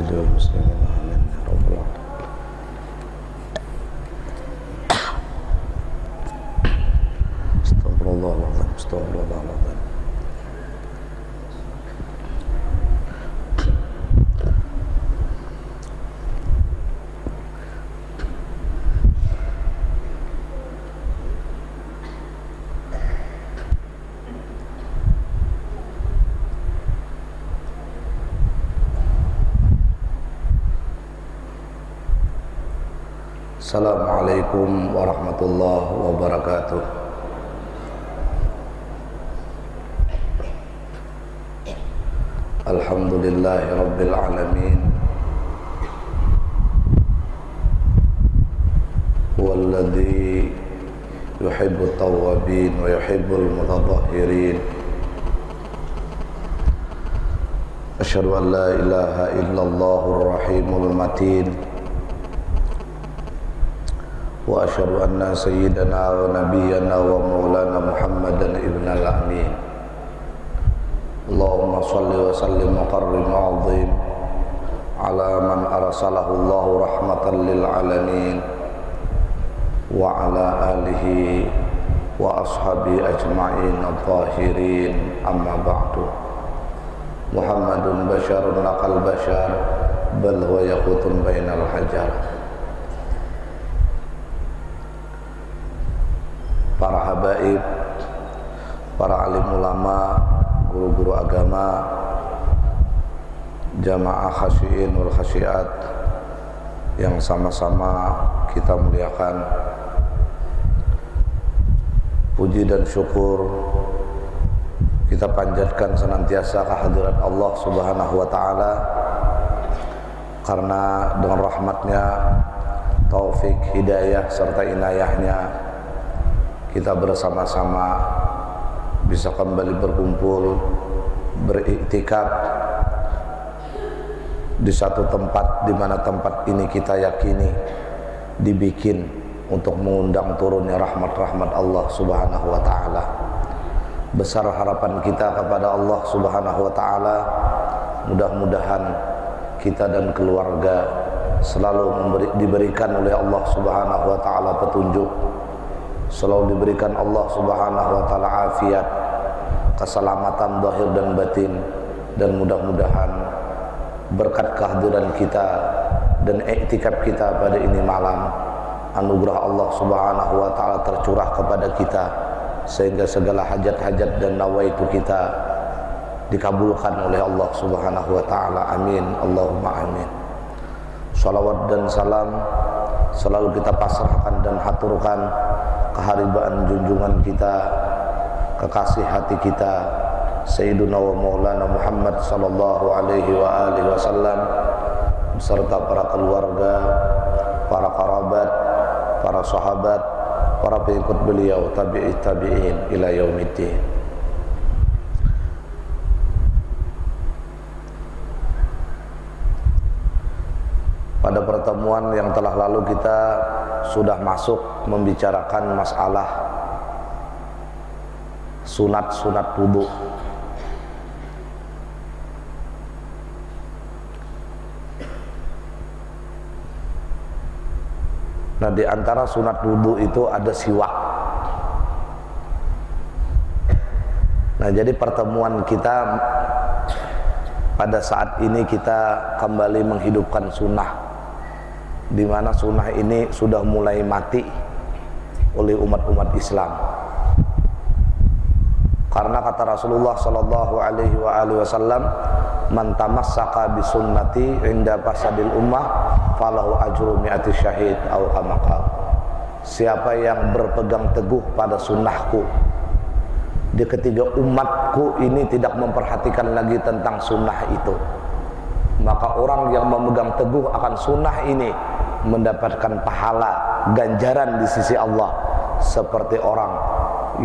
muslimin amin ya rabbal alamin. Astagfirullahaladzim, astagfirullahaladzim. Assalamualaikum warahmatullahi wabarakatuh. Alhamdulillahi rabbil alamin. Huwallazi yuhibbut tawwabin wa yuhibbul mutatahhirin. Asyhadu an la ilaha illallahur rahimul matin. Wa asyhadu anna sayyidana wa nabiyyana wa maulana Muhammadan ibnal amin. Allahumma shalli wa sallim wa karrim azim ala man arsalahu Allahu rahmatan lil alamin wa ala alihi wa ashabi ajma'in at-tahirin, amma ba'du. Muhammadun basyarun laqal basyar bal huwa yaqutun bainal hajar. Para habaib, para alim ulama, guru-guru agama, jamaah khasyiin wal khasyiat yang sama-sama kita muliakan. Puji dan syukur kita panjatkan senantiasa kehadirat Allah Subhanahu wa taala, karena dengan rahmatnya, taufik, hidayah serta inayahnya kita bersama-sama bisa kembali berkumpul, beriktikaf di satu tempat, di mana tempat ini kita yakini dibikin untuk mengundang turunnya rahmat-rahmat Allah Subhanahu wa taala. Besar harapan kita kepada Allah Subhanahu wa taala, mudah-mudahan kita dan keluarga selalu diberikan oleh Allah Subhanahu wa taala petunjuk, selalu diberikan Allah Subhanahu wa taala afiat, keselamatan zahir dan batin, dan mudah-mudahan berkat kehadiran kita dan iktikaf kita pada ini malam, anugerah Allah Subhanahu wa taala tercurah kepada kita sehingga segala hajat-hajat dan nawaitu kita dikabulkan oleh Allah Subhanahu wa taala. Amin, Allahumma amin. Shalawat dan salam selalu kita pasrahkan dan haturkan keharibaan junjungan kita, kekasih hati kita, Sayyiduna wa Maulana Muhammad sallallahu alaihi wa alihi wasallam, beserta para keluarga, para kerabat, para sahabat, para pengikut beliau, tabi'in ila yaumiddin. Pada pertemuan yang telah lalu kita sudah masuk membicarakan masalah sunat-sunat wudu. Nah, di antara sunat wudu itu ada siwak. Nah, jadi pertemuan kita pada saat ini kita kembali menghidupkan sunnah, di mana sunnah ini sudah mulai mati oleh umat-umat Islam. Karena kata Rasulullah sallallahu alaihi wasallam, "Man tamassaka bi sunnati inda fasadil ummah falahu ajru mi'ati syahid," atau kama qala. Siapa yang berpegang teguh pada sunnahku di ketiga umatku ini tidak memperhatikan lagi tentang sunnah itu, maka orang yang memegang teguh akan sunnah ini mendapatkan pahala ganjaran di sisi Allah seperti orang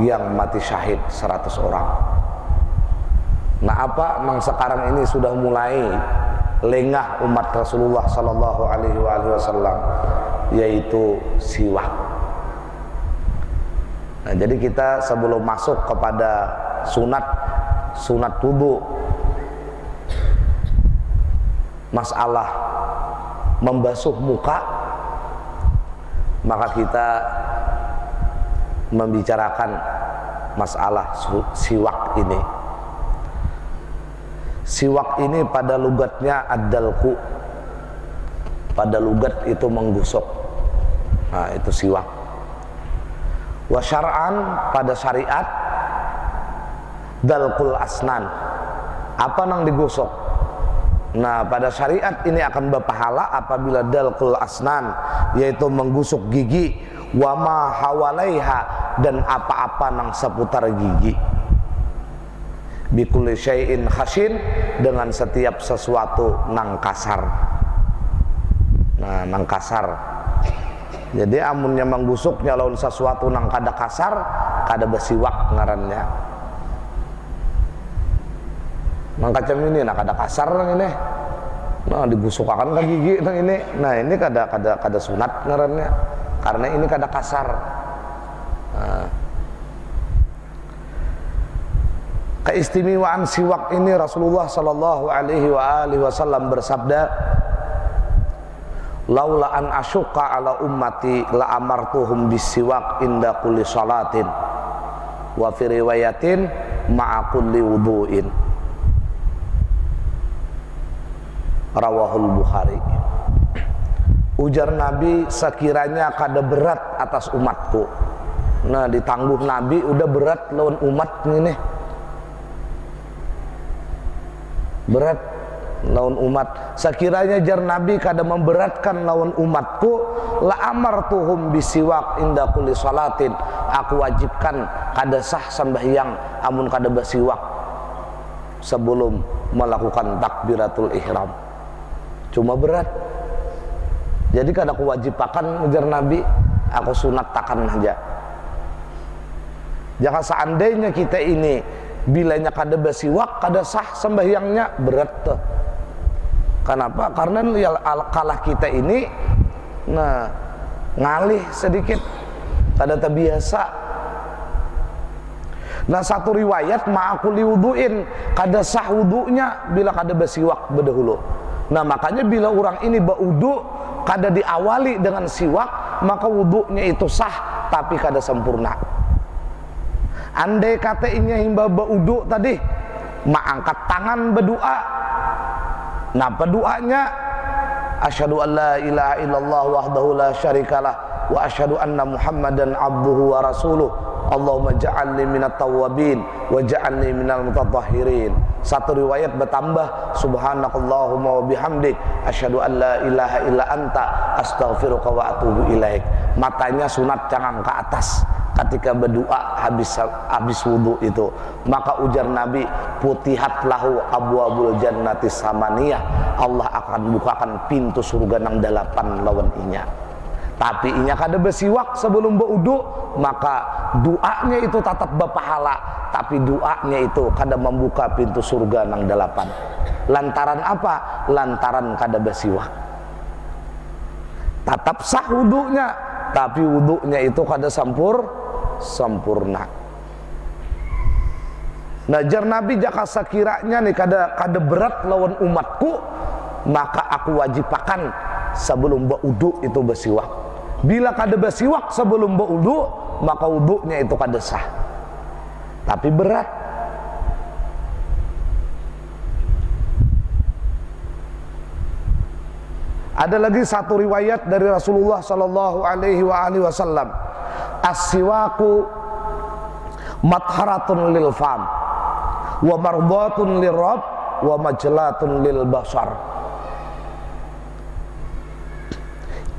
yang mati syahid 100 orang. Nah, apa memang sekarang ini sudah mulai lengah umat Rasulullah sallallahu alaihi wasallam, yaitu siwak. Nah, jadi kita sebelum masuk kepada sunat wudu, masalah membasuh muka, maka kita membicarakan masalah siwak ini. Siwak ini pada lugatnya ad-dalku, pada lugat itu menggosok. Nah, itu siwak. Wa syar'an, pada syariat dalkul asnan, apa nang digosok. Nah, pada syariat ini akan berpahala apabila dalkul asnan, yaitu menggusuk gigi, wa ma hawalaiha, dan apa-apa nang seputar gigi, bikulli syai'in khashin, dengan setiap sesuatu nang kasar. Nah, nang kasar. Jadi amunnya menggusuknya lawan sesuatu nang kada kasar, kada besiwak ngarannya. Mangkacam ini nak kada kasar nang ini. Nah, dibusukakan ke gigi nang ini. Nah, ini kada sunat ngarannya. Karena ini kada kasar. Nah. Keistimewaan siwak ini Rasulullah sallallahu alaihi wasallam bersabda, laula an asyqa ala ummati la amartuhum bisiwak inda kulli salatin wa fi riwayatin ma'a kulli wudu'in. Rawahul Bukhari. Ujar Nabi, sekiranya kada berat atas umatku. Nah, ditangguh Nabi udah berat lawan umat ini. Berat lawan umat. Sekiranya jar Nabi kada memberatkan lawan umatku, la amartuhum bisiwak inda kulli salatin, aku wajibkan kada sah sembahyang amun kada basiwak sebelum melakukan takbiratul ihram. Cuma berat. Jadi kada aku wajibakan ujar Nabi, aku sunat takan aja. Jangan seandainya kita ini bilanya kada basiwak, kada sah sembahyangnya, berat tuh. Kenapa? Karena kalah kita ini ngalih sedikit, kada terbiasa. Nah, satu riwayat ma'akuli wudu'in, kada sah wudu'nya bila kada basiwak berdahulu. Nah, makanya bila orang ini berwudu kada diawali dengan siwak, maka wudu'nya itu sah tapi kada sempurna. Andai kata ini himba berwudu tadi, angkat tangan berdoa. Nah, berdoanya asyhadu an la ilaha illallah wahdahu la syarikalah wa asyhadu anna muhammadan abduhu wa rasuluh. Allahumma ja'alni minat tawwabin wa ja'alni minal mutatahhirin. Satu riwayat bertambah subhanakallahumma wa bihamdik asyhadu an la ilaha illa anta astaghfiruka wa atubu ilaik. Matanya sunat jangan ke atas ketika berdoa habis wudu itu. Maka ujar Nabi, putihat lahu abwabul jannati samaniyah, Allah akan bukakan pintu surga nang 8 lawan inya. Tapi inya kada bersiwak sebelum berwudu, maka doanya itu tetap berpahala, tapi doanya itu kada membuka pintu surga nang 8. Lantaran apa? Lantaran kada bersiwak. Tetap sah wudunya, tapi wudunya itu kada sempurna. Nah, jar Nabi, jaka sekiranya nih kada berat lawan umatku, maka aku wajibakan sebelum berwudu itu bersiwak. Bila kada bersiwak sebelum berwudu, maka wudunya itu kada sah, tapi berat. Ada lagi satu riwayat dari Rasulullah sallallahu alaihi wasallam, as-siwaku matharatun lil fam wa mardatun lirab wa majlatun lil basar.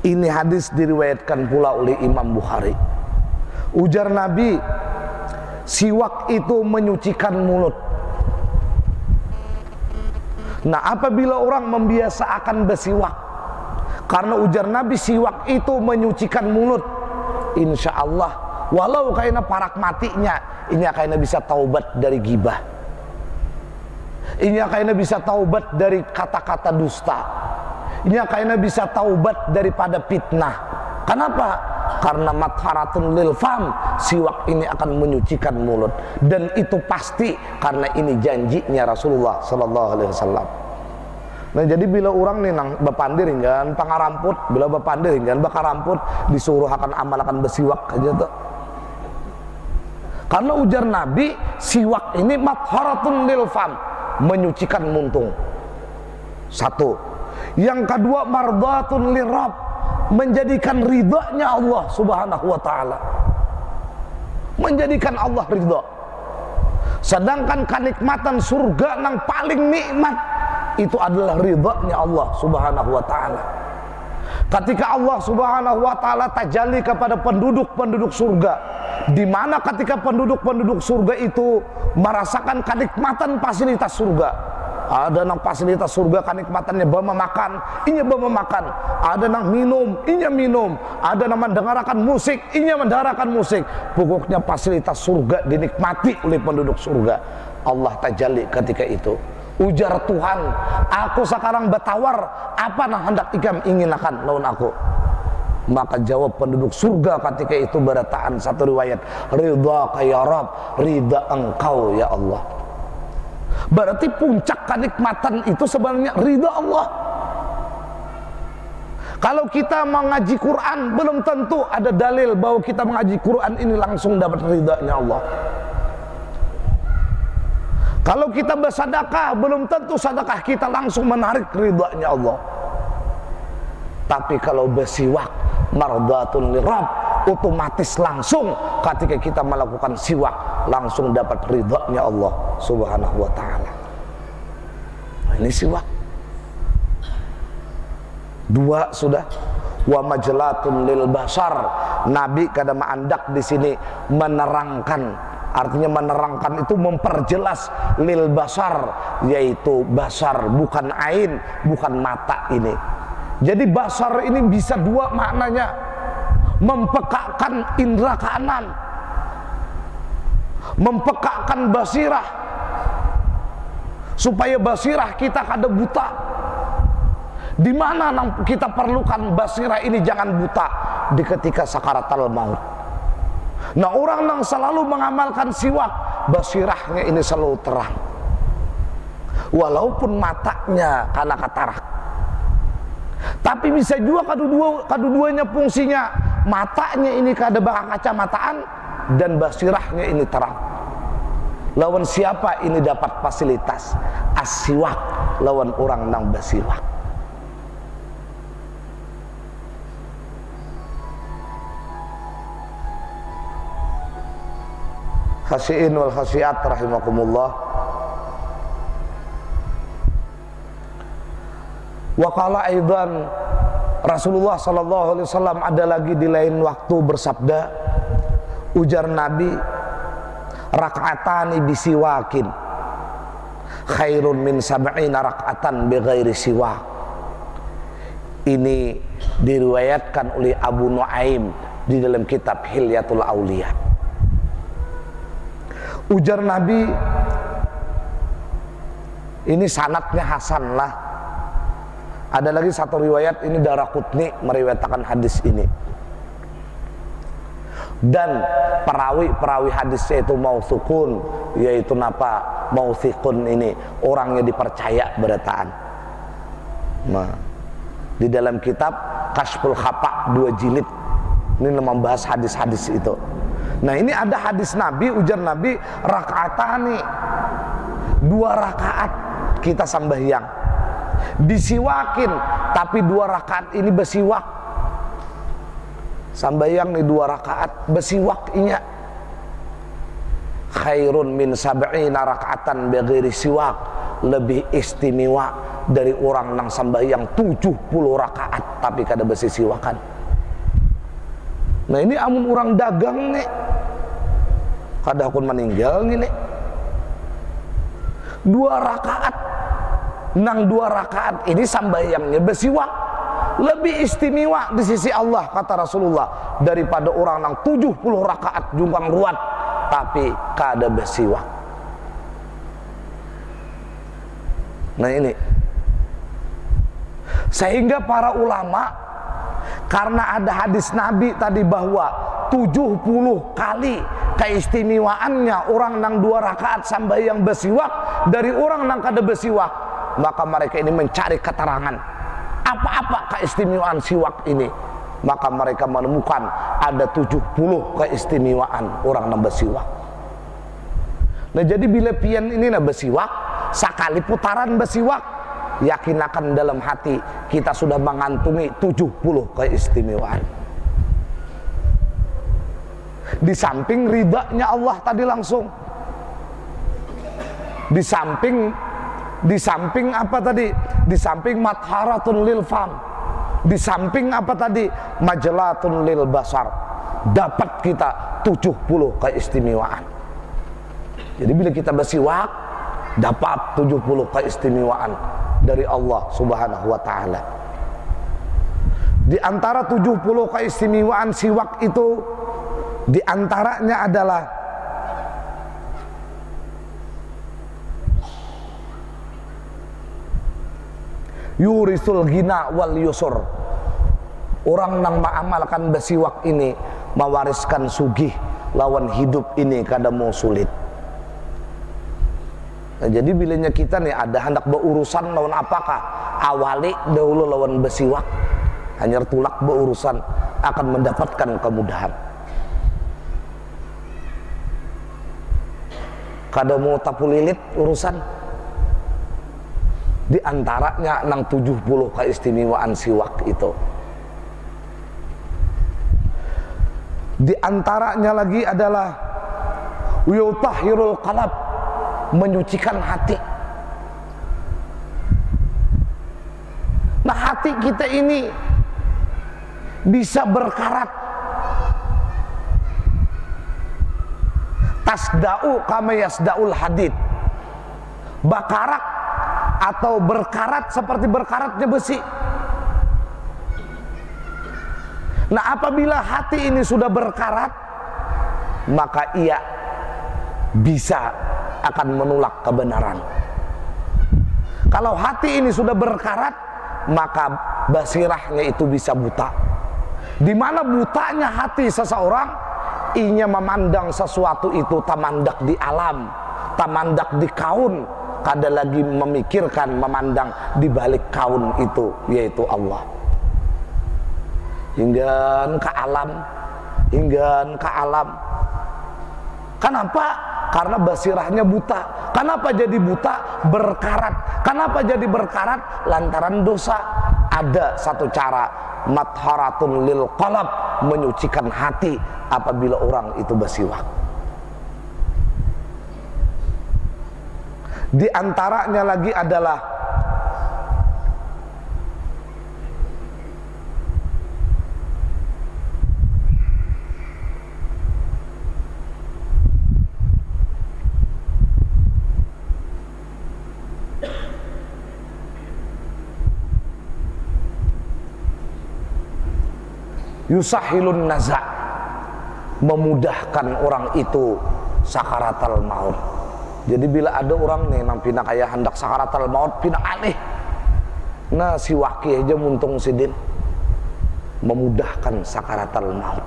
Ini hadis diriwayatkan pula oleh Imam Bukhari. Ujar Nabi, siwak itu menyucikan mulut. Nah, apabila orang membiasakan bersiwak, karena ujar Nabi siwak itu menyucikan mulut, insya Allah walau kayaknya parak matinya, ini kayaknya bisa taubat dari gibah, ini kayaknya bisa taubat dari kata-kata dusta, ini kayaknya bisa taubat daripada fitnah. Kenapa? Karena matharatun lil fam, siwak ini akan menyucikan mulut, dan itu pasti karena ini janjinya Rasulullah sallallahu alaihi wasallam. Nah jadi bila orang nih nang bapandir kan pangaramput, bila bapandir kan bakar ramput disuruh akan amalkan bersiwak aja tuh. Karena ujar Nabi, siwak ini matharatun lil fam, menyucikan muntung. Satu. Yang kedua mardatun lirab, menjadikan ridhanya Allah Subhanahu wa taala. Menjadikan Allah ridha. Sedangkan kenikmatan surga yang paling nikmat itu adalah ridhanya Allah Subhanahu wa taala. Ketika Allah Subhanahu wa taala tajalli kepada penduduk-penduduk surga, di mana ketika penduduk-penduduk surga itu merasakan kenikmatan fasilitas surga. Ada nang fasilitas surga kenikmatannya bama makan, inya bama makan. Ada nang minum, inya minum. Ada nang mendengarkan musik, inya mendengarkan musik. Pokoknya fasilitas surga dinikmati oleh penduduk surga. Allah tajalli ketika itu. Ujar Tuhan, aku sekarang bertawar, apa yang hendak ikam inginakan lawan aku? Maka jawab penduduk surga ketika itu berataan satu riwayat, ridha ya Rabb, ridha engkau ya Allah. Berarti puncak kenikmatan itu sebenarnya ridha Allah. Kalau kita mengaji Quran, belum tentu ada dalil bahwa kita mengaji Quran ini langsung dapat ridhanya Allah. Kalau kita bersedekah, belum tentu sedekah kita langsung menarik ridhanya Allah. Tapi kalau bersiwak, mardatun lirab, otomatis langsung ketika kita melakukan siwak, langsung dapat ridhanya Allah Subhanahu wa taala. Ini siwak. Dua sudah. Wa majlatun lil basar. Nabi kada mandak di sini menerangkan. Artinya menerangkan itu memperjelas lil basar, yaitu basar bukan ain, bukan mata ini. Jadi basar ini bisa dua maknanya. Mempekakkan indera kanan, mempekakkan basirah, supaya basirah kita kada buta. Di mana kita perlukan basirah ini jangan buta? Di ketika sakaratul maut. Nah orang yang selalu mengamalkan siwak, basirahnya ini selalu terang, walaupun matanya karena katarak. Tapi bisa juga keduanya fungsinya, matanya ini kada baka kacamataan dan basirahnya ini terang. Lawan siapa ini dapat fasilitas? As-siwak, lawan orang nang basiwak. Khasiin wal khasiat rahimakumullah. Wa qala aidan, Rasulullah sallallahu alaihi wasallam ada lagi di lain waktu bersabda, ujar Nabi, rak'atani bisiwakin khairun min sab'ina rak'atan bighairi siwak. Ini diriwayatkan oleh Abu Nuaim di dalam kitab Hilyatul Auliya. Ujar Nabi, ini sanadnya hasan lah. Ada lagi satu riwayat, ini Daraqutni meriwayatkan hadis ini. Dan perawi hadisnya itu mautsuqun, yaitu napa? Mauthiqun ini orangnya dipercaya berataan. Nah, di dalam kitab Kashful Khapa 2 jilid ini membahas hadis-hadis itu. Nah ini ada hadis Nabi, ujar Nabi, rak'atani, 2 rakaat kita sambahyang, bisiwakin, tapi 2 rakaat ini bersiwak. Sambahyang nih 2 rakaat bersiwak inya. Khairun min sab'ina rak'atan bighairi siwak, lebih istimewa dari orang nang sambahyang 70 rakaat tapi kada bersisiwakan. Nah ini amun orang dagang nih, kada akun meninggal nih, 2 rakaat, nang 2 rakaat ini sambayangnya bersiwak, lebih istimewa di sisi Allah kata Rasulullah daripada orang nang 70 rakaat jungkang ruat tapi kada bersiwak. Nah ini, sehingga para ulama, karena ada hadis Nabi tadi bahwa 70 kali keistimewaannya orang nang 2 rakaat sambayang bersiwak dari orang nang kada bersiwak, maka mereka ini mencari keterangan apa-apa keistimewaan siwak ini. Maka mereka menemukan ada 70 keistimewaan orang yang bersiwak. Nah jadi bila pian ini nah bersiwak, sekali putaran bersiwak, yakin akan dalam hati kita sudah mengantungi 70 keistimewaan. Di samping ridhanya Allah tadi langsung, di samping apa tadi? Di samping matharatun lil fam, di samping apa tadi? Majalatun lil basar, dapat kita 70 keistimewaan. Jadi bila kita bersiwak, dapat 70 keistimewaan dari Allah Subhanahu wa ta'ala. Di antara 70 keistimewaan siwak itu, di antaranya adalah yurisul ghina wal yusur. Orang yang mengamalkan bersiwak ini mewariskan sugih lawan hidup ini kada mau sulit. Nah, jadi bilanya kita nih ada hendak berurusan lawan apakah, awali dahulu lawan bersiwak, hanya tulak berurusan akan mendapatkan kemudahan. Kada mau tapu lilit urusan, di antaranya 70 keistimewaan siwak itu. Di antaranya lagi adalah yutahhirul qalb, menyucikan hati. Nah hati kita ini bisa berkarat, tasda'u kama yasda'ul hadid, bakarak atau berkarat seperti berkaratnya besi. Nah apabila hati ini sudah berkarat, maka ia bisa akan menolak kebenaran. Kalau hati ini sudah berkarat, maka basirahnya itu bisa buta. Di mana butanya hati seseorang, inya memandang sesuatu itu tamandak di alam, tamandak di kaun, kada lagi memikirkan memandang di balik kaun itu, yaitu Allah. Hingga ke alam, hingga ke alam. Kenapa? Karena basirahnya buta. Kenapa jadi buta? Berkarat. Kenapa jadi berkarat? Lantaran dosa. Ada satu cara, matharatun lil qalb, menyucikan hati apabila orang itu bersiwak. Di antaranya lagi adalah yusahilun naza, memudahkan orang itu sakaratal maut. Jadi bila ada orang nih nang pina kaya hendak sakaratal maut, pina aneh, nah si waki aja muntung sidin, memudahkan sakaratal maut.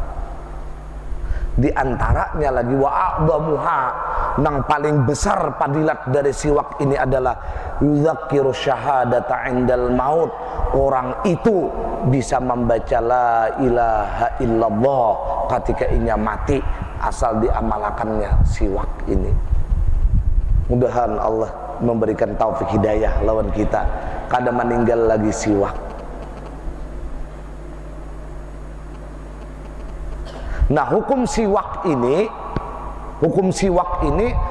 Di antaranya lagi wa'adhamuha, nang paling besar padilat dari siwak ini adalah yudzakiru syahadata indal maut. Orang itu bisa membaca la ilaha illallah ketika inya mati, asal diamalakannya siwak ini. Mudahan Allah memberikan taufik hidayah lawan kita kada meninggal lagi siwak. Nah hukum siwak ini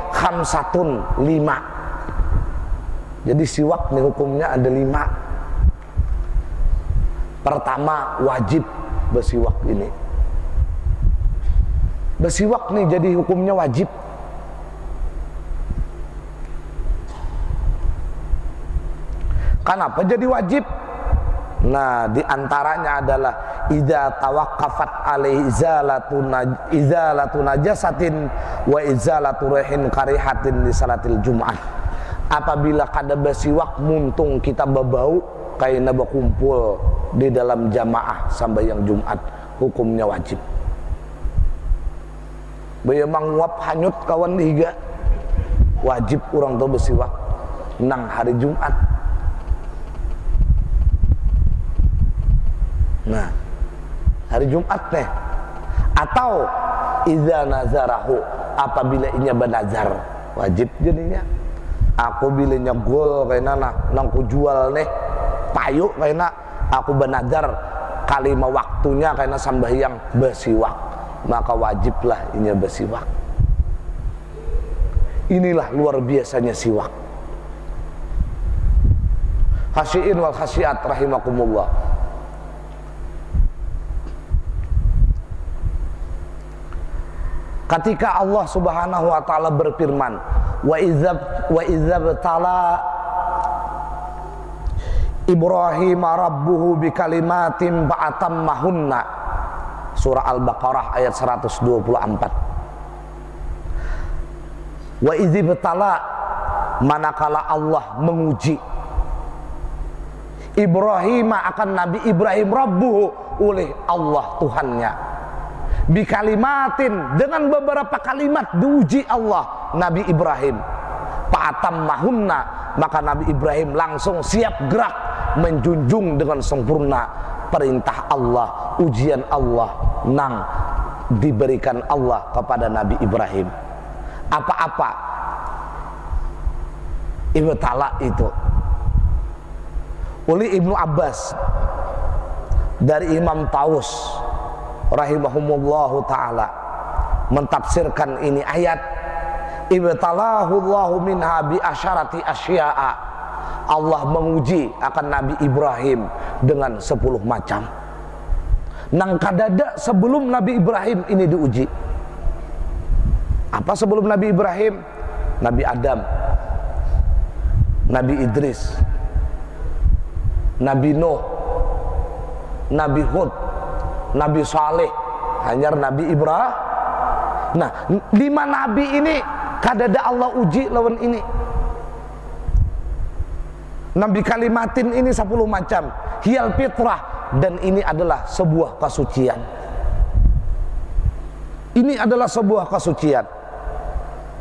khamsatun, 5. Jadi siwak nih hukumnya ada 5. Pertama, wajib bersiwak ini. Bersiwak nih jadi hukumnya wajib. Kenapa jadi wajib? Nah, di antaranya adalah idza tawaqqafat alaihi izalatu najasatin wa izalatu rihin karihatin di salatil Jumat. Apabila kada bersiwak muntung kita berbau kayak berkumpul di dalam jamaah sampai yang Jumat, hukumnya wajib. Baya manguap hanyut kawan higa, wajib orang tu bersiwak nang hari Jumat. Nah, hari Jumat nih. Atau idza nazarahu, apabila inya banazar, wajib jadinya. Aku bila nyegol kayaknya nang ku jual nih payu kayaknya aku banazar kalima waktunya kayaknya sambahyang besiwak, maka wajiblah inya besiwak. Inilah luar biasanya siwak. Khasyiin wal khasyiat rahimakumullah. Ketika Allah Subhanahu wa taala berfirman, wa idza btala Ibrahim rabbuhu bikalimatin fa'atammahunna. Surah Al-Baqarah ayat 124. Wa idza btala, manakala Allah menguji Ibrahim akan Nabi Ibrahim rabbuhu oleh Allah Tuhannya, bikalimatin dengan beberapa kalimat diuji Allah Nabi Ibrahim, fa'atammahunna, maka Nabi Ibrahim langsung siap gerak menjunjung dengan sempurna perintah Allah, ujian Allah nang diberikan Allah kepada Nabi Ibrahim. Apa-apa ibtala itu. Oleh Ibnu Abbas dari Imam Taus rahimahumullahu ta'ala mentafsirkan ini ayat, ibtalahu Allahu minha bi asyarati asya'a, Allah menguji akan Nabi Ibrahim dengan 10 macam. Nang kadada sebelum Nabi Ibrahim ini diuji. Apa sebelum Nabi Ibrahim? Nabi Adam, Nabi Idris, Nabi Nuh, Nabi Hud, Nabi Saleh, hanya Nabi Ibrahim. Nah, 5 nabi ini kadada Allah uji lawan ini. Nabi kalimatin ini 10 macam, hiyal fitrah, dan ini adalah sebuah kesucian. Ini adalah sebuah kesucian.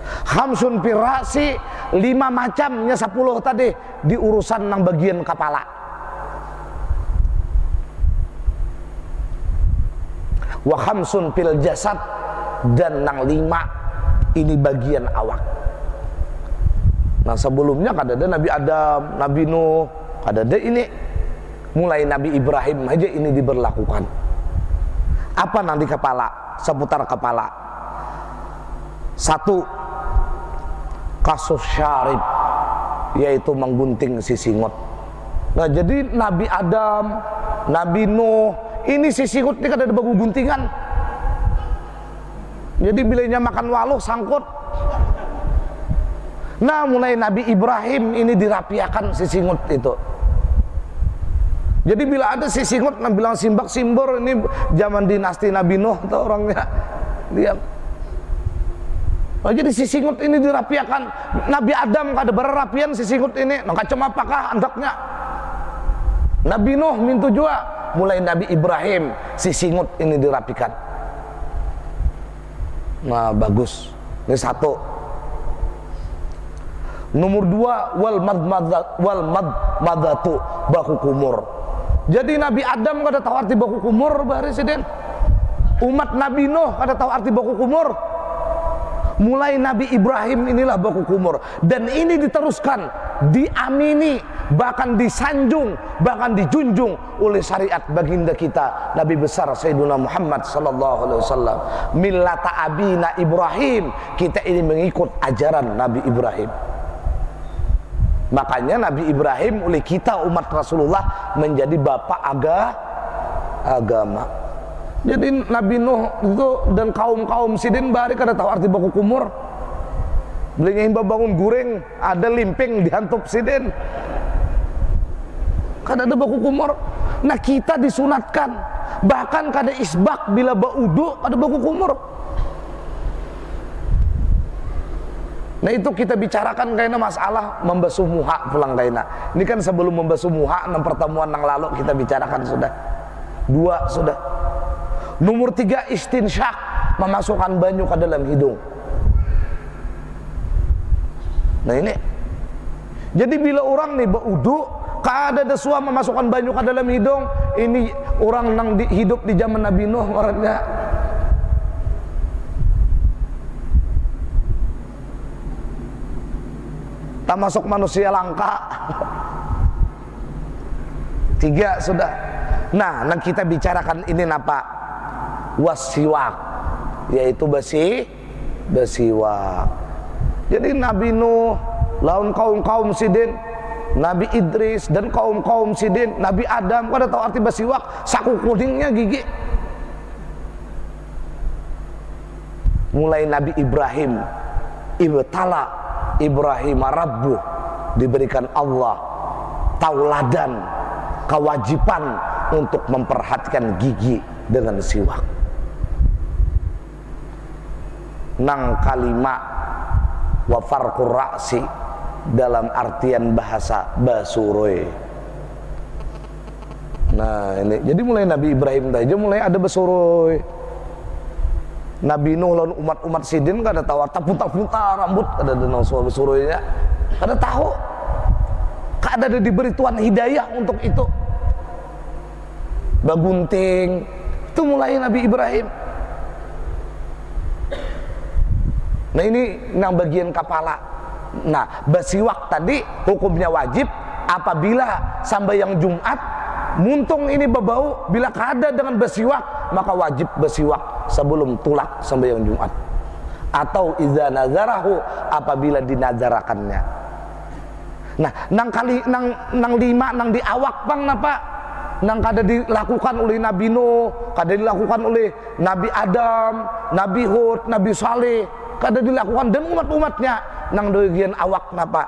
Khamsun firasi, 5 macamnya 10 tadi di urusan nang bagian kepala. Wa khamsun fil jasad, dan nang 5 ini bagian awak. Nah, sebelumnya kadada Nabi Adam, Nabi Nuh, kadada ini mulai Nabi Ibrahim aja ini diberlakukan. Apa nang di kepala, seputar kepala? 1, kasus syarib, yaitu menggunting si singot. Nah, jadi Nabi Adam, Nabi Nuh, ini si singut ini kadada bagu guntingan. Jadi bilanya makan waluh sangkut. Nah, mulai Nabi Ibrahim ini dirapiakan si singut itu. Jadi bila ada si singut nah bilang simbak simbor, ini zaman dinasti Nabi Nuh atau orangnya diam. Oh, jadi si singut ini dirapiakan. Nabi Adam kada berrapian si singut ini. Nah, kacam apakah andaknya? Nabi Nuh mintu juga. Mulai Nabi Ibrahim si singut ini dirapikan. Nah, bagus. Ini 1. Nomor 2, wal madmadatu, baku kumur. Jadi Nabi Adam kada tahu arti baku kumur, Presiden. Umat Nabi Nuh kada tahu arti baku kumur. Mulai Nabi Ibrahim inilah baku kumur, dan ini diteruskan, diamini, bahkan disanjung, bahkan dijunjung oleh syariat baginda kita Nabi besar Sayyidina Muhammad sallallahu alaihi wasallam. Millata abina Ibrahim, kita ini mengikut ajaran Nabi Ibrahim. Makanya Nabi Ibrahim oleh kita umat Rasulullah menjadi bapak agama. Jadi Nabi Nuh itu dan kaum-kaum sidin bari kada tahu arti baku kumur. Belinya himba bangun guring, ada limping dihantup sidin. Kada ada baku kumur. Nah, kita disunatkan, bahkan kada isbak bila baudu ada baku kumur. Nah, itu kita bicarakan kayaknya masalah membasuh muha pulang kayaknya. Ini kan sebelum membasuh muha, 6 pertemuan yang lalu kita bicarakan sudah. 2 sudah. Nomor 3, istinsyak, memasukkan banyu ke dalam hidung. Nah, ini. Jadi bila orang nih baudu, kada ada suah memasukkan banyu ke dalam hidung. Ini orang nang hidup di zaman Nabi Nuh orangnya. Tak masuk manusia langka. 3 sudah. Nah, kita bicarakan ini apa? Wasiwak, yaitu besiwak. Jadi Nabi Nuh lawan kaum sidin, Nabi Idris dan kaum sidin, Nabi Adam, kada tahu arti besiwak, saku kuningnya gigi. Mulai Nabi Ibrahim, ibtala Ibrahim rabbuh, diberikan Allah tauladan, kewajiban untuk memperhatikan gigi dengan siwak. Nang kalimat wa farqur ra'si dalam artian bahasa basuroy. Nah ini jadi mulai Nabi Ibrahim aja mulai ada basuroy. Nabi Nuh lawan umat sidin kada tahu putar rambut kada ada nang basuroynya, kada tahu, kada ada diberi Tuhan hidayah untuk itu. Bagunting itu mulai Nabi Ibrahim. Nah ini yang bagian kepala. Nah besiwak tadi hukumnya wajib apabila sambayang Jumat muntung ini berbau. Bila kada dengan besiwak maka wajib besiwak sebelum tulak sambayang Jumat. Atau idza nazarahu apabila dinazarakannya. Nah nang 5 nang di awak bang napa? Nang kada dilakukan oleh Nabi Nuh, kada dilakukan oleh Nabi Adam, Nabi Hud, Nabi Saleh, kada dilakukan dan umat-umatnya nang bagian awak napa.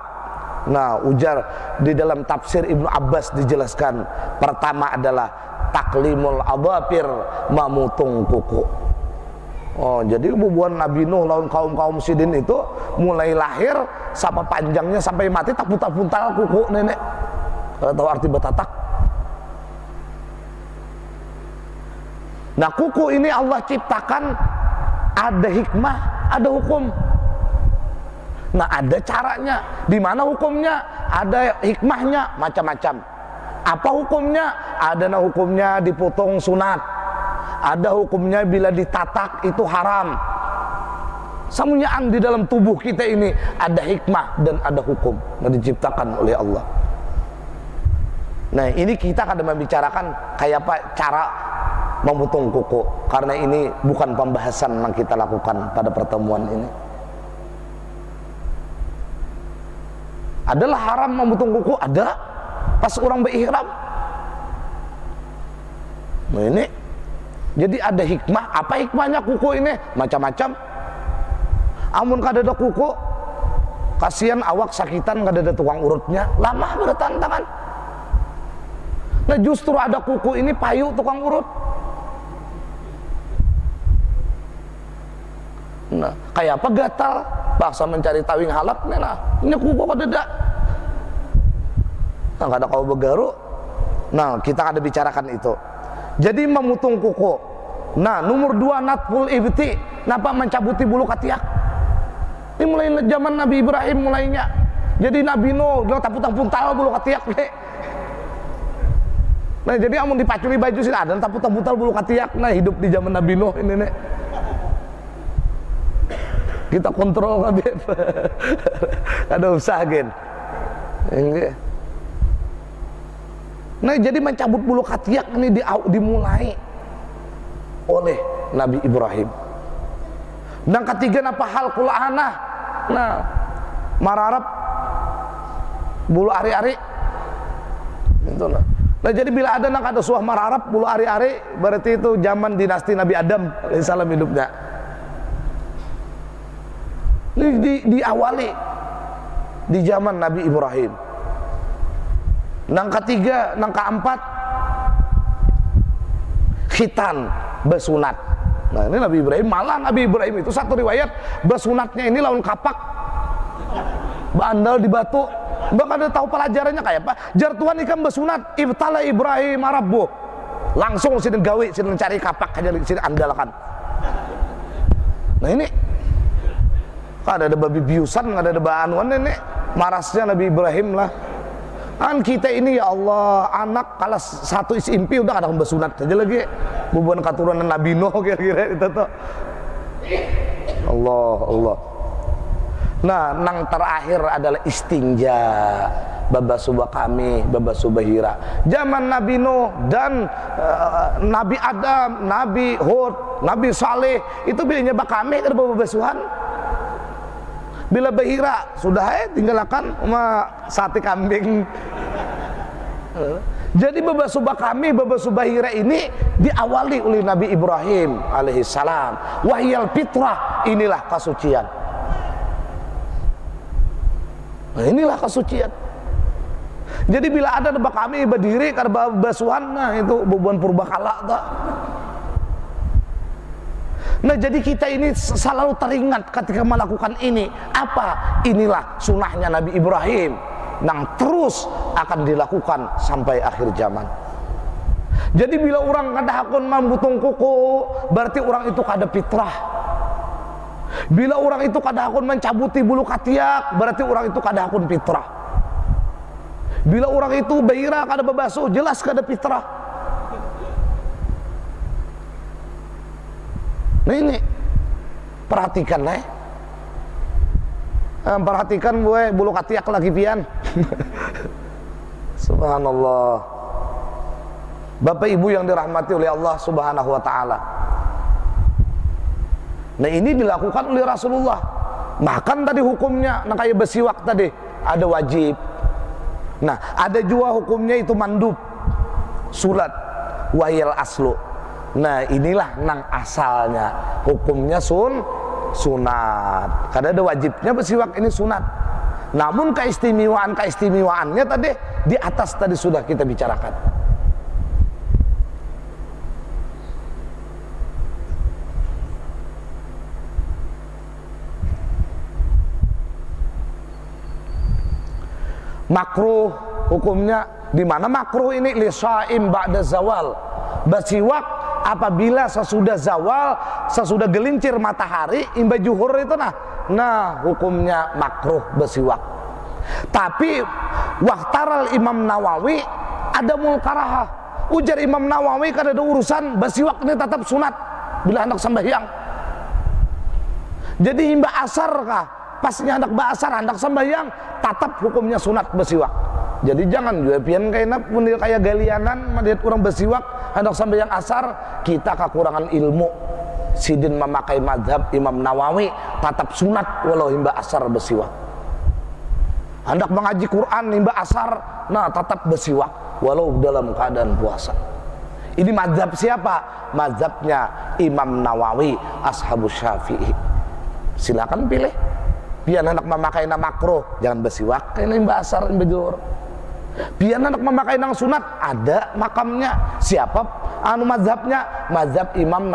Nah ujar di dalam tafsir Ibnu Abbas dijelaskan, pertama adalah taklimul adhafir, mamutung kuku. Oh jadi hubungan Nabi Nuh lawan kaum sidin itu mulai lahir sampai panjangnya sampai mati tak putar-putar kuku nenek. Kada tahu arti batatak. Nah kuku ini Allah ciptakan ada hikmah, ada hukum. Nah ada caranya, di mana hukumnya, ada hikmahnya, macam-macam. Apa hukumnya? Ada hukumnya dipotong sunat, ada hukumnya bila ditatak itu haram. Semuanya di dalam tubuh kita ini ada hikmah dan ada hukum yang diciptakan oleh Allah. Nah ini kita kadang membicarakan kayak apa cara memotong kuku, karena ini bukan pembahasan yang kita lakukan pada pertemuan ini. Adalah haram memotong kuku, ada pas orang berihram. Nah ini jadi ada hikmah. Apa hikmahnya kuku ini? Macam-macam. Amun kada ada kuku, kasihan awak sakitan, kada ada tukang urutnya, lama bertantangan. Nah justru ada kuku ini payu tukang urut. Nah, kayak apa gatal, paksa mencari tawing halap, nah, ini kuku pada dak. Nah, kada kau begaru. Nah, kita ada bicarakan itu. Jadi memutung kuku. Nah, nomor 2 natful ibti, napa mencabuti bulu katiak. Ini mulai zaman Nabi Ibrahim mulainya. Jadi Nabi Nuh dia taput-taputal bulu katiak. Nah, jadi amun dipaculi baju sih ada taput-taputal bulu katiak. Nah, hidup di zaman Nabi Nuh ini nek. Kita kontrol Habib. Ada usaha gen. Nah jadi mencabut bulu katiak ini dimulai oleh Nabi Ibrahim. Dan ketiga napa hal kul'anah. Nah mararap bulu ari-ari. Itu nah. Nah jadi bila ada nang ada suah mararap bulu ari-ari berarti itu zaman dinasti Nabi Adam alaihissalam hidupnya. Ini diawali di zaman Nabi Ibrahim. Nang ketiga, nang keempat, khitan, besunat. Nah ini Nabi Ibrahim, malah Nabi Ibrahim itu satu riwayat besunatnya ini lawan kapak, bandal di batu. Bahkan ada tahu pelajarannya kayak apa? Jar Tuhan ikan besunat, ibtala Ibrahim rabbuh. Langsung sini gawe, sini cari kapak aja, sini andalkan. Nah ini ada babi biusan, ada bahanuan nenek marasnya Nabi Ibrahim lah. Kan kita ini ya Allah, anak kalau satu isi impi udah kadang bersunat saja lagi. Bubuan keturunan Nabi Nuh kira-kira itu tuh. Allah. Nah, nang terakhir adalah istinja. Babasuba kami, babasuba hira. Zaman Nabi Nuh dan Nabi Adam, Nabi Hud, Nabi Saleh itu bilanya bakami ke babasuhan. Bila bahira sudah tinggalkan sama sate kambing. Jadi babasuba kami, babasuba hira ini diawali oleh Nabi Ibrahim alaihissalam. Wahyal fitrah, inilah kesucian. Nah, inilah kesucian. Jadi bila ada kami berdiri karena basuhan, nah itu bubuan purbakala tak. Nah jadi kita ini selalu teringat ketika melakukan ini. Apa? Inilah sunnahnya Nabi Ibrahim yang terus akan dilakukan sampai akhir zaman. Jadi bila orang kada hakun mambutung kuku, berarti orang itu kada fitrah. Bila orang itu kada hakun mencabuti bulu katiak, berarti orang itu kada hakun fitrah. Bila orang itu bahira kada babasuh, jelas kada fitrah. Nah ini perhatikan perhatikan gue bulu katiak lagi pian. Subhanallah. Bapak Ibu yang dirahmati oleh Allah Subhanahu wa taala. Nah ini dilakukan oleh Rasulullah. Makan tadi hukumnya nah kayak bersiwak tadi ada wajib. Nah ada juga hukumnya itu mandub, surat wayal aslu. Nah inilah nang asalnya hukumnya sunat. Karena ada wajibnya bersiwak ini sunat. Namun keistimewaannya tadi di atas tadi sudah kita bicarakan. Makruh hukumnya di mana makruh ini lisaim ba'da zawal. Bersiwak apabila sesudah zawal, sesudah gelincir matahari, imba juhur itu nah hukumnya makruh bersiwak. Tapi waktaral Imam Nawawi ada mulkarahah. Ujar Imam Nawawi kan ada urusan bersiwak ini tetap sunat bila hendak sembahyang. Jadi imba asar kah? Pasnya hendak basar, hendak sembahyang, tetap hukumnya sunat bersiwak. Jadi jangan juga pian kayak galianan melihat orang bersiwak hendak sembahyang asar, kita kekurangan ilmu. Sidin memakai mazhab Imam Nawawi tetap sunat walau himba asar bersiwak. Hendak mengaji Quran himba asar, nah tetap bersiwak walau dalam keadaan puasa. Ini mazhab siapa? Mazhabnya Imam Nawawi, Ashabus Syafi'i. Silakan pilih. Biar anak memakai nama makruh, jangan bersiwak, ini himba asar, himba juhur. Biar anak memakai nang sunat, ada makamnya. Siapa mazhabnya? Mazhab Imam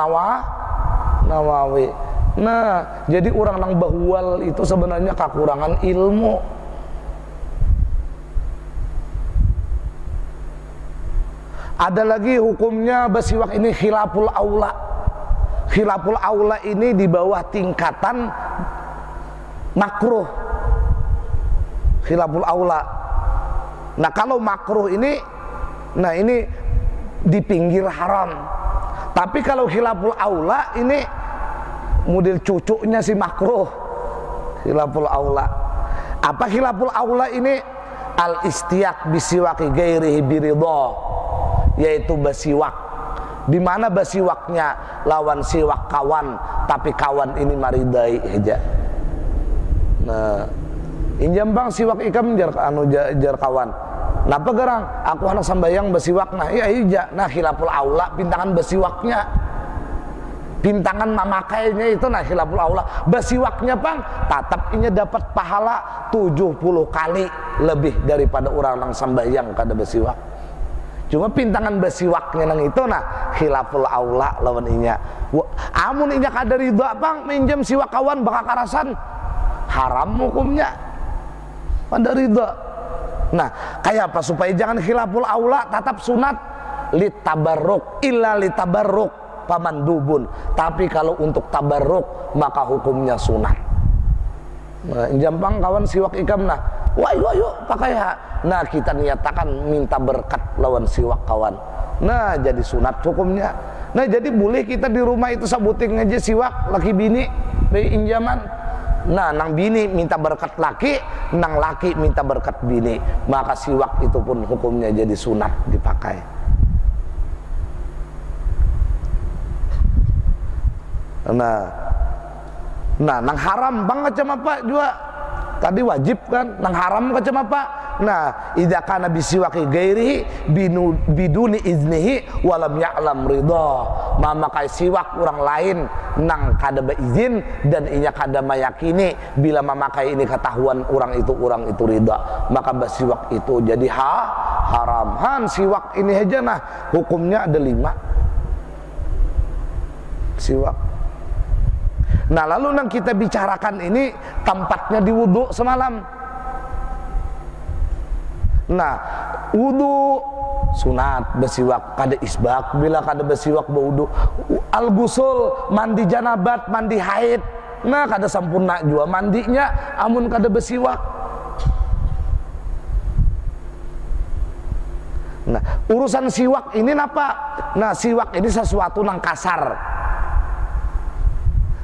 Nawawi. Nah, jadi orang nang bahwal itu sebenarnya kekurangan ilmu. Ada lagi hukumnya bersiwak ini khilaful aula. Khilaful aula ini di bawah tingkatan makruh. Khilaful aula. Nah kalau makruh ini, nah ini di pinggir haram. Tapi kalau khilaful aula ini model cucunya si makruh. Khilaful aula. Apa khilaful aula ini? Al istiaq bisiwaki gairihi biridha, yaitu bersiwak. Di mana bersiwaknya lawan siwak kawan, tapi kawan ini maridai aja. Nah, injam bang siwak ikam jar kawan. Napa gerang? Aku anak sambayang bersiwak nah iya ija. Nah khilaful aula pintangan bersiwaknya. Pintangan memakainya itu nah khilaful aula. Bersiwaknya bang, tetap ini dapat pahala 70 kali lebih daripada orang yang sambayang kada bersiwak. Cuma pintangan bersiwaknya nang itu nah khilaful aula lawan inya. Amun inya kada ridha bang minjem siwak kawan bakal karasan. Haram hukumnya pada ridha. Nah kayak apa supaya jangan khilaful aula tetap sunat litabarruk illa litabarruk pamandubun, tapi kalau untuk tabarruk maka hukumnya sunat. Nah jampang kawan siwak ikam nah wah yuk pakai ha. Nah kita niatakan minta berkat lawan siwak kawan. Nah jadi sunat hukumnya. Nah jadi boleh kita di rumah itu sabuting aja siwak laki bini dari injaman. Nah nang bini minta berkat laki, nang laki minta berkat bini, maka siwak itu pun hukumnya jadi sunat dipakai. Nah nang haram banget cuma Pak juga tadi wajib kan, nang haram ke cuma Pak. Nah idza kana bisiwaki ghairihi biduni iznihi walam ya'lam ridha, memakai siwak orang lain nang kada beizin dan inya kada meyakini bila memakai ini ketahuan orang itu ridha, maka basiwak itu jadi haram. Han siwak ini aja nah hukumnya ada 5 siwak. Nah lalu yang kita bicarakan ini tempatnya di wudhu semalam. Nah wudhu sunat besiwak kada isbak bila kada besiwak berwudhu. Al-gusul mandi janabat, mandi haid, nah kada sempurna juga mandinya amun kada besiwak. Nah urusan siwak ini napa? Nah siwak ini sesuatu yang kasar.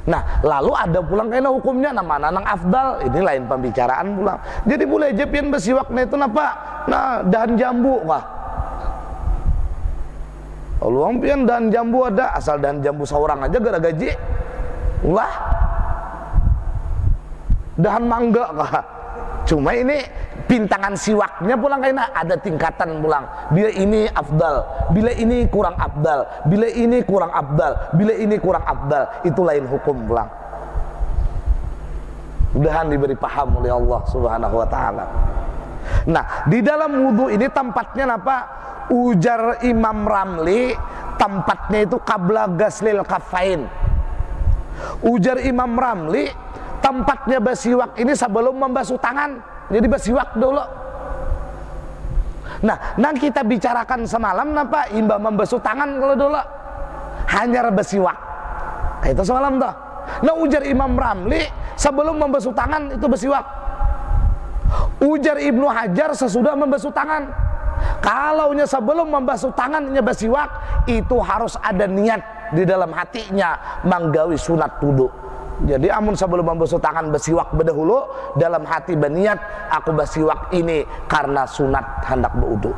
Nah lalu ada pulang kena hukumnya nama nang afdal, ini lain pembicaraan pulang. Jadi boleh aja pian besiwaknya itu napa? Nah dahan jambu kah? Kalau pian dahan jambu ada, asal dahan jambu seorang aja gara gaji. Ulah dahan mangga kah? Cuma ini pintangan siwaknya pulang kena ada tingkatan pulang. Bila ini afdal, bila ini kurang afdal, bila ini kurang afdal, bila ini kurang afdal, itu lain hukum pulang. Mudahan diberi paham oleh Allah Subhanahu wa taala. Nah, di dalam wudhu ini tempatnya apa? Ujar Imam Ramli, tempatnya itu qabla ghaslil kafain. Ujar Imam Ramli, tempatnya basiwak ini sebelum membasuh tangan. Jadi basiwak dulu. Nah, nang kita bicarakan semalam napa imba membasuh tangan kalau dulu hanya basiwak. Itu semalam toh. Nah, ujar Imam Ramli sebelum membasuh tangan itu basiwak. Ujar Ibnu Hajar sesudah membasuh tangan. Kalaunya sebelum membasuh tangannya basiwak, itu harus ada niat di dalam hatinya manggawi sunat wudu. Jadi amun sebelum membasuh tangan basiwak berdahulu dalam hati berniat aku basiwak ini karena sunat hendak berwudu.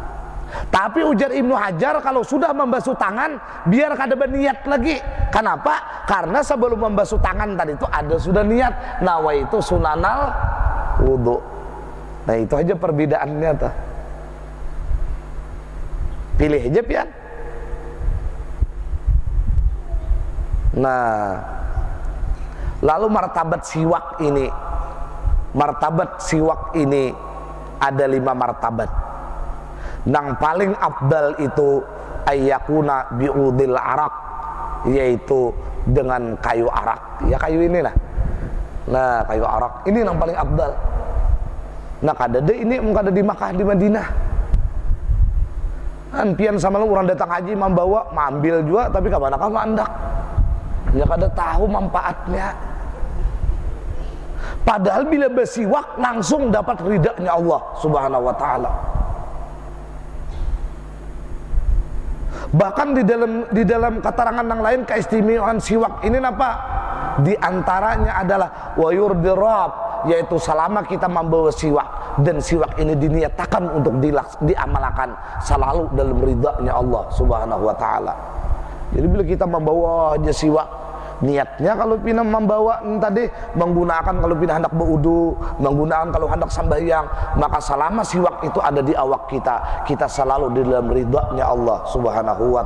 Tapi ujar Ibnu Hajar kalau sudah membasuh tangan biar kada berniat lagi. Kenapa? Karena sebelum membasuh tangan tadi itu ada sudah niat nawaitu sunanal wudu. Nah itu aja perbedaannya tuh. Pilih aja pian. Nah lalu martabat siwak ini ada 5 martabat. Yang paling afdal itu ayyakuna bi'udil arak, yaitu dengan kayu arak. Ya kayu ini lah. Nah kayu arak ini yang paling afdal. Nah kada deh ini kada di Makkah di Madinah. Kan pian sama lu orang datang haji membawa, ambil juga tapi kapan akan mandak. Ya kada tahu manfaatnya. Padahal bila basiwak langsung dapat ridanya Allah Subhanahu wa taala. Bahkan di dalam keterangan yang lain keistimewaan siwak ini apa? Di antaranya adalah wayurdirab, yaitu selama kita membawa siwak dan siwak ini diniatakan untuk diamalkan selalu dalam ridanya Allah Subhanahu wa taala. Jadi bila kita membawa aja siwak, niatnya kalau pina membawa tadi menggunakan kalau pina hendak berwudu, menggunakan kalau hendak sembahyang, maka selama siwak itu ada di awak kita, kita selalu di dalam ridha-Nya Allah Subhanahu wa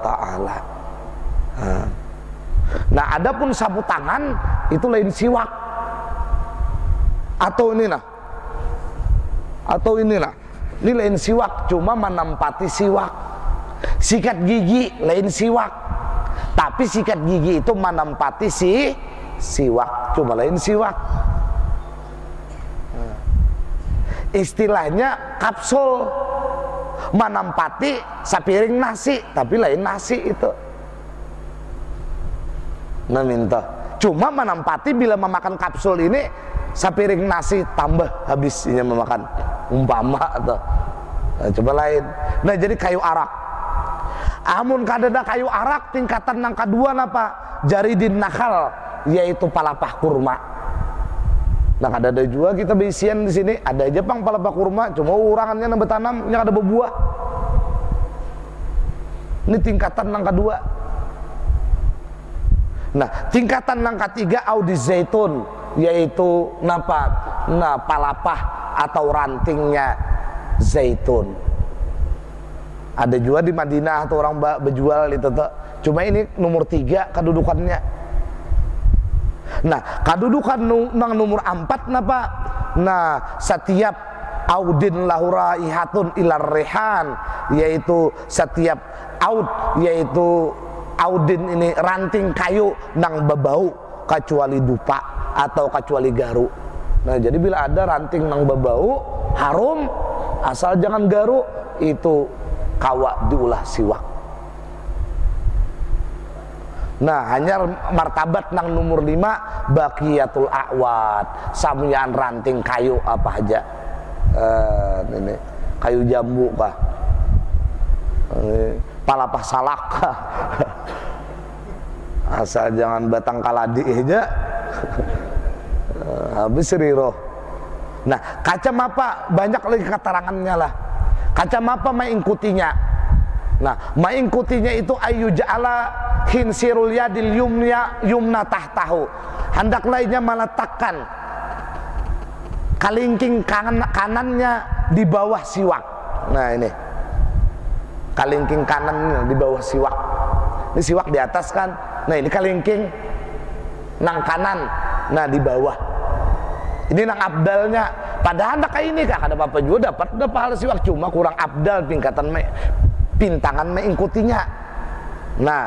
taala. Nah, adapun sapu tangan itu lain siwak. Atau inilah. Ini lain siwak, cuma menempati siwak. Sikat gigi lain siwak. Tapi sikat gigi itu menempati siwak, cuma lain siwak. Istilahnya kapsul, menempati sapiring nasi, tapi lain nasi itu. Nah minta, cuma menempati bila memakan kapsul ini sapiring nasi tambah habisnya memakan umpama atau coba lain. Nah jadi kayu arak. Amun kadada kayu arak tingkatan yang kedua napa? Jaridin nakal, yaitu palapah kurma. Nah kadada juga kita berisian di sini, ada aja pang palapah kurma, cuma urangannya nambah tanamnya ada berbuah. Ini tingkatan yang kedua. Nah tingkatan yang ketiga audi zaitun, yaitu napa? Nah palapah atau rantingnya zaitun. Ada juga di Madinah tuh orang berjual itu tuh. Cuma ini nomor 3 kedudukannya. Nah kedudukan nomor 4 napa? Nah setiap audin lahura ihatun ilar rehan, yaitu setiap aud, yaitu audin ini ranting kayu nang bebau kecuali dupa atau kecuali garu. Nah jadi bila ada ranting nang bebau harum, asal jangan garu, itu kawa diulah siwak. Nah hanya martabat nang nomor 5 baqiyatul a'wad, samian ranting kayu apa aja. Ini kayu jambu kah, palapah salak kah. Asal jangan batang kaladi aja. Habis riro. Nah kacam apa banyak lagi keterangannya lah. Kacam apa mengikutinya? Nah mengikutinya itu ayu ja'ala khinsirul yadil yumna tahtahu, hendaklah ia meletakkan kalingking kanannya di bawah siwak. Nah ini kalingking kanannya di bawah siwak. Ini siwak di atas kan. Nah ini kalingking nang kanan, nah di bawah. Ini nang abdalnya. Padahal nak ini kak ada apa juga dapat pahala siwak, cuma kurang abdal pintangan mengikutinya. Nah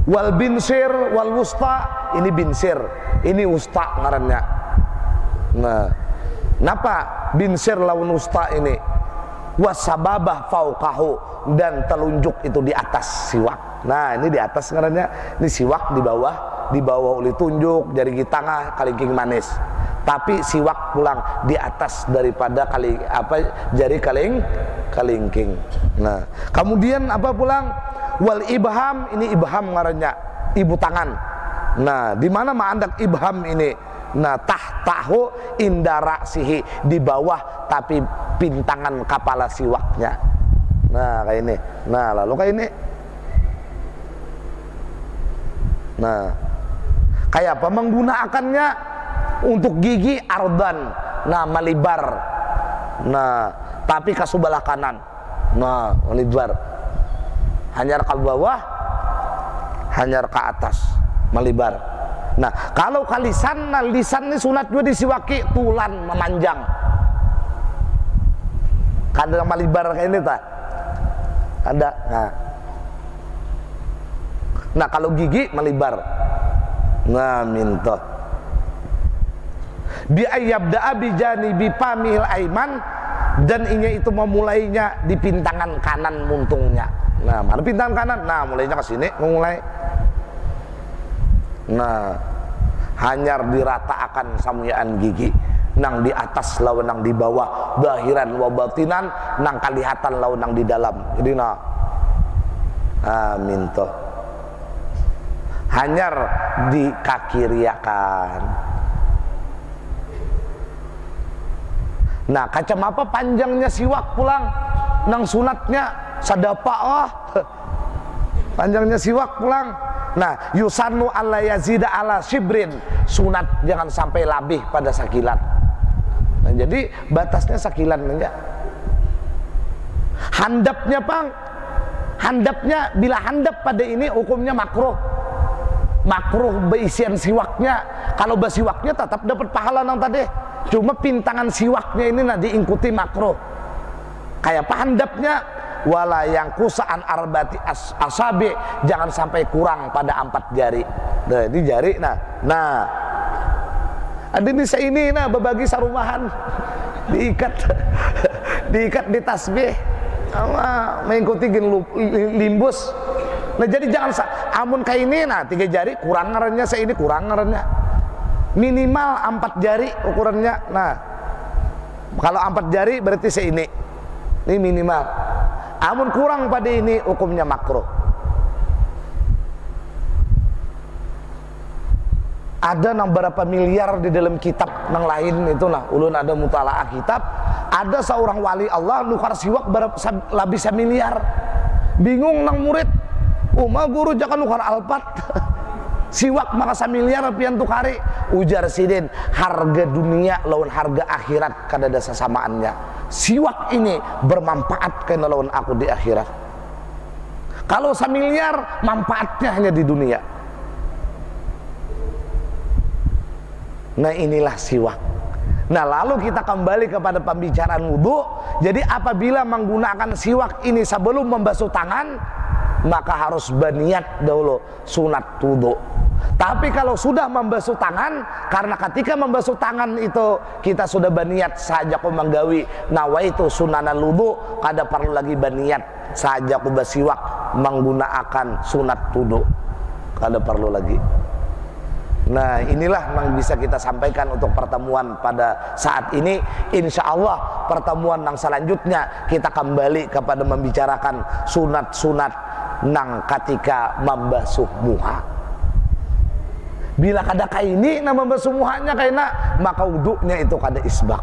wal binsir wal wusta, ini binsir, ini wusta ngarannya. Nah napa binsir lawan wusta ini? Wasababah fauqahu, dan telunjuk itu di atas siwak. Nah ini di atas ngarannya, ini siwak di bawah uli tunjuk, jari tengah kalingking manis. Tapi siwak pulang di atas daripada jari kalingking. Nah kemudian apa pulang? Wal ibham, ini ibham ngarannya, ibu tangan. Nah di mana mandak ibham ini? Nah tahtahu indara sihi, di bawah tapi pintangan kepala siwaknya. Nah kayak ini. Nah lalu kayak ini. Nah kayak apa menggunakannya? Untuk gigi ardan, nah melibar. Nah tapi ke sebelah kanan. Nah melibar. Hanyar ke bawah, hanyar ke atas, melibar. Nah kalau kalisan, nah lisan ini sunat juga disiwaki tulan memanjang. Ada melibar kayak ini tak? Ada. Nah kalau gigi melibar. Nah minta bi ayyabda'a bi janibi pamil aiman, dan ini itu memulainya di pintangan kanan muntungnya. Nah mana pintangan kanan? Nah mulainya ke sini memulai. Nah hanyar diratakan samyaan gigi, nang di atas lawan nang di bawah, bahiran wa batinan, nang kalihatan lawan nang di dalam. Jadi nah minta hanyar di kaki riakan. Nah kacam apa panjangnya siwak pulang nang sunatnya sadapa panjangnya siwak pulang. Nah yusannu alla yazida ala shibrin, sunat jangan sampai labih pada sakilan. Nah jadi batasnya sakilan aja. Handapnya pang, handapnya bila handap pada ini hukumnya makruh. Makruh berisian siwaknya. Kalau bersiwaknya tetap dapat pahala nang tadi. Cuma pintangan siwaknya ini nah diikuti makruh. Kayak apa handapnya? Wala yang kusaan arbati asabi, jangan sampai kurang pada 4 jari. Nah ini jari, nah ada ini ini nah berbagi sarumahan diikat diikat di tasbih sama mengikuti limbus. Nah jadi jangan amun kayak ini nah 3 jari kurang ngarannya, ini kurang ngarannya. minimal 4 jari ukurannya. Nah, kalau 4 jari berarti seini. Ini minimal. Amun kurang pada ini hukumnya makruh. Ada nang berapa miliar di dalam kitab nang lain itu nah ulun ada mutalaah kitab, ada seorang wali Allah nukar siwak lebih 1 miliar. Bingung nang murid, mah guru jangan nukar alpat siwak maka 1 miliar pian tukari. Ujar sidin, harga dunia lawan harga akhirat kada ada sesamaannya. Siwak ini bermanfaat karena lawan aku di akhirat. Kalau 1 miliar manfaatnya hanya di dunia. Nah, inilah siwak. Nah, lalu kita kembali kepada pembicaraan wudu. Jadi apabila menggunakan siwak ini sebelum membasuh tangan, maka harus berniat dahulu sunat wudu. Tapi kalau sudah membasuh tangan, karena ketika membasuh tangan itu kita sudah berniat saja ku menggawi nawaitu sunanan wudu, kada perlu lagi berniat saja ku basiwak menggunakan sunat wudu, kada perlu lagi. Nah, inilah yang bisa kita sampaikan untuk pertemuan pada saat ini. Insya Allah pertemuan yang selanjutnya kita kembali kepada membicarakan sunat-sunat nang ketika membasuh muha. Bila kada kaini nang membasuh muhanya kaina, maka wuduknya itu kada isbak.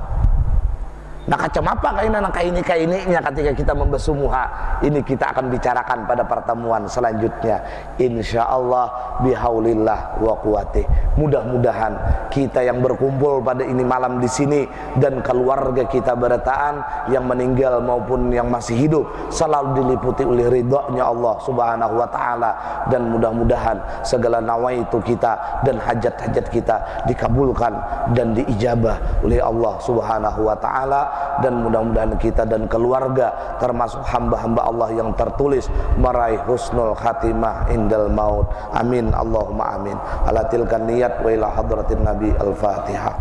Nah, macam apa kaina nang kaini-kaininya ketika kita membasuh muha? Ini kita akan bicarakan pada pertemuan selanjutnya. Insya Allah bihaulillah wa quwatih. Mudah-mudahan kita yang berkumpul pada ini malam di sini dan keluarga kita berataan yang meninggal maupun yang masih hidup selalu diliputi oleh ridhonya Allah Subhanahu wa taala, dan mudah-mudahan segala nawaitu kita dan hajat-hajat kita dikabulkan dan diijabah oleh Allah Subhanahu wa taala, dan mudah-mudahan kita dan keluarga termasuk hamba-hamba Allah yang tertulis meraih husnul khatimah indal maut. Amin Allahumma amin. Ala tilkan niyat wa ila hadratin nabi. Al-Fatihah.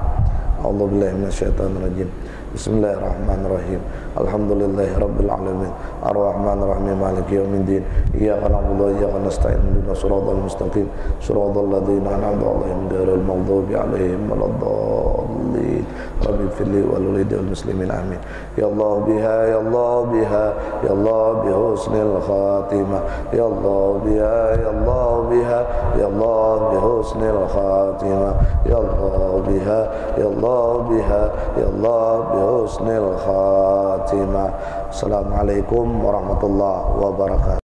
A'udzu billahi minasyaitonir rajim. Bismillahirrahmanirrahim. Alhamdulillahi rabbil alamin. Ar-Rahmanir Rahim. Maliki yaumiddin. Iyyaka na'budu wa iyyaka nasta'in. Ihdinas siratal mustaqim. Shiratal ladzina an'amta 'alaihim ghairil maghdubi 'alaihim waladdallin. Rabbi firli wal walidil muslimin amin. Ya Allah biha, ya Allah biha, ya Allah bi husnil khatimah. Ya Allah biha, ya Allah biha, ya Allah bi husnil khatimah. Ya Allah biha, ya Allah biha, ya Allah bi husnil khatimah. Assalamualaikum warahmatullahi wabarakatuh.